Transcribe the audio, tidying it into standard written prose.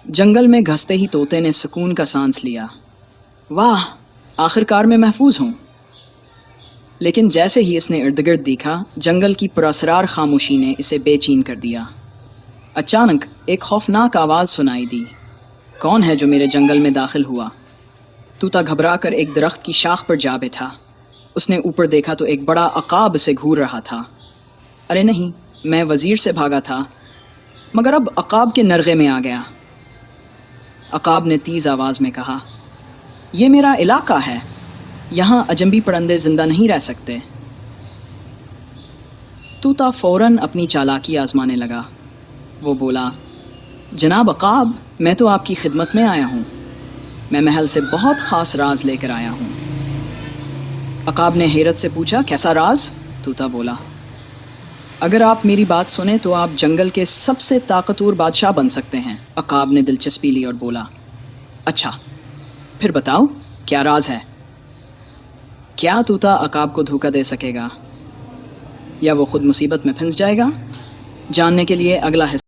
جنگل میں گھستے ہی طوطے نے سکون کا سانس لیا۔ واہ، آخر کار میں محفوظ ہوں۔ لیکن جیسے ہی اس نے ارد گرد دیکھا، جنگل کی پراسرار خاموشی نے اسے بے چین کر دیا۔ اچانک ایک خوفناک آواز سنائی دی۔ کون ہے جو میرے جنگل میں داخل ہوا؟ طوطا گھبرا کر ایک درخت کی شاخ پر جا بیٹھا۔ اس نے اوپر دیکھا تو ایک بڑا عقاب اسے گھور رہا تھا۔ ارے نہیں، میں وزیر سے بھاگا تھا، مگر اب عقاب کے نرغے میں آ گیا۔ عقاب نے تیز آواز میں کہا، یہ میرا علاقہ ہے، یہاں اجنبی پرندے زندہ نہیں رہ سکتے۔ طوطا فوراً اپنی چالاکی آزمانے لگا۔ وہ بولا، جناب عقاب، میں تو آپ کی خدمت میں آیا ہوں۔ میں محل سے بہت خاص راز لے کر آیا ہوں۔ عقاب نے حیرت سے پوچھا، کیسا راز؟ طوطا بولا، اگر آپ میری بات سنیں تو آپ جنگل کے سب سے طاقتور بادشاہ بن سکتے ہیں۔ عقاب نے دلچسپی لی اور بولا، اچھا، پھر بتاؤ کیا راز ہے؟ کیا طوطا عقاب کو دھوکہ دے سکے گا یا وہ خود مصیبت میں پھنس جائے گا؟ جاننے کے لیے اگلا حصہ